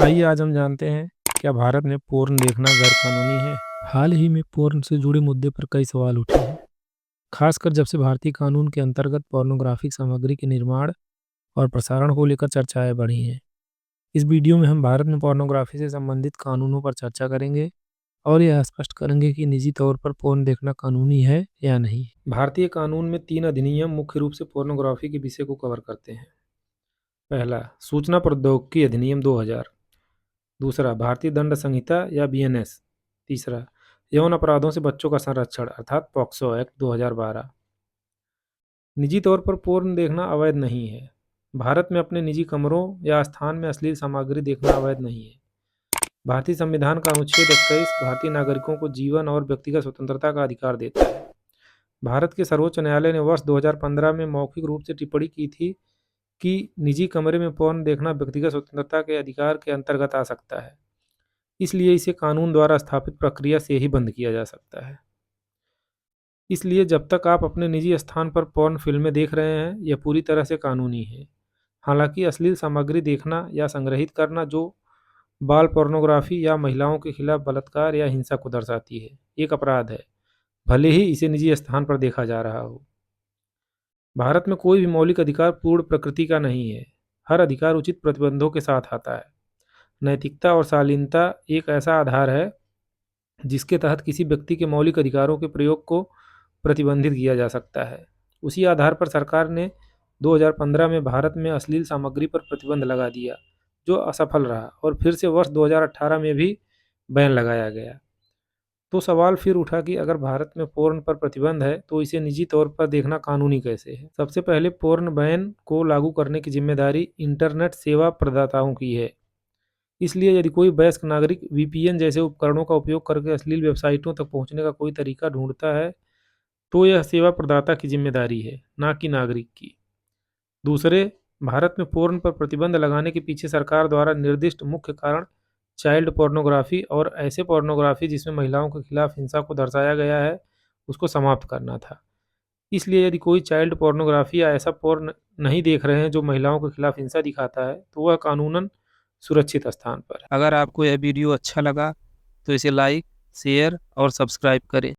आइए आज हम जानते हैं, क्या भारत में पोर्न देखना गैर कानूनी है। हाल ही में पोर्न से जुड़े मुद्दे पर कई सवाल उठे हैं, खासकर जब से भारतीय कानून के अंतर्गत पोर्नोग्राफिक सामग्री के निर्माण और प्रसारण को लेकर चर्चाएं बढ़ी हैं। इस वीडियो में हम भारत में पोर्नोग्राफी से संबंधित कानूनों पर चर्चा करेंगे और यह स्पष्ट करेंगे कि निजी तौर पर पोर्न देखना कानूनी है या नहीं। भारतीय कानून में 3 अधिनियम मुख्य रूप से पोर्नोग्राफी के विषय को कवर करते हैं। पहला, सूचना प्रौद्योगिकी अधिनियम 2000। दूसरा, भारतीय दंड संहिता या बीएनएस। तीसरा, यौन अपराधों से बच्चों का संरक्षण अर्थात पॉक्सो एक्ट 2012। निजी तौर पर पोर्न देखना अवैध नहीं है। भारत में अपने निजी कमरों या स्थान में अश्लील सामग्री देखना अवैध नहीं है। भारतीय संविधान का अनुच्छेद 21 भारतीय नागरिकों को जीवन और व्यक्तिगत स्वतंत्रता का अधिकार देता है। भारत के सर्वोच्च न्यायालय ने वर्ष 2015 में मौखिक रूप से टिप्पणी की थी कि निजी कमरे में पोर्न देखना व्यक्तिगत स्वतंत्रता के अधिकार के अंतर्गत आ सकता है, इसलिए इसे कानून द्वारा स्थापित प्रक्रिया से ही बंद किया जा सकता है। इसलिए जब तक आप अपने निजी स्थान पर पोर्न फिल्में देख रहे हैं, यह पूरी तरह से कानूनी है। हालांकि अश्लील सामग्री देखना या संग्रहित करना जो बाल पोर्नोग्राफी या महिलाओं के खिलाफ बलात्कार या हिंसा को दर्शाती है, एक अपराध है, भले ही इसे निजी स्थान पर देखा जा रहा हो। भारत में कोई भी मौलिक अधिकार पूर्ण प्रकृति का नहीं है। हर अधिकार उचित प्रतिबंधों के साथ आता है। नैतिकता और शालीनता एक ऐसा आधार है जिसके तहत किसी व्यक्ति के मौलिक अधिकारों के प्रयोग को प्रतिबंधित किया जा सकता है। उसी आधार पर सरकार ने 2015 में भारत में अश्लील सामग्री पर प्रतिबंध लगा दिया, जो असफल रहा और फिर से वर्ष 2018 में भी बैन लगाया गया। तो सवाल फिर उठा कि अगर भारत में पोर्न पर प्रतिबंध है तो इसे निजी तौर पर देखना कानूनी कैसे है। सबसे पहले पोर्न बैन को लागू करने की जिम्मेदारी इंटरनेट सेवा प्रदाताओं की है। इसलिए यदि कोई वयस्क नागरिक वीपीएन जैसे उपकरणों का उपयोग करके अश्लील वेबसाइटों तक पहुंचने का कोई तरीका ढूंढता है, तो यह सेवा प्रदाता की जिम्मेदारी है, ना कि नागरिक की। दूसरे, भारत में पोर्न पर प्रतिबंध लगाने के पीछे सरकार द्वारा निर्दिष्ट मुख्य कारण चाइल्ड पोर्नोग्राफी और ऐसे पोर्नोग्राफी जिसमें महिलाओं के खिलाफ हिंसा को दर्शाया गया है, उसको समाप्त करना था। इसलिए यदि कोई चाइल्ड पोर्नोग्राफी या ऐसा पोर्न नहीं देख रहे हैं जो महिलाओं के खिलाफ हिंसा दिखाता है, तो वह कानूनन सुरक्षित स्थान पर है। अगर आपको यह वीडियो अच्छा लगा तो इसे लाइक, शेयर और सब्सक्राइब करें।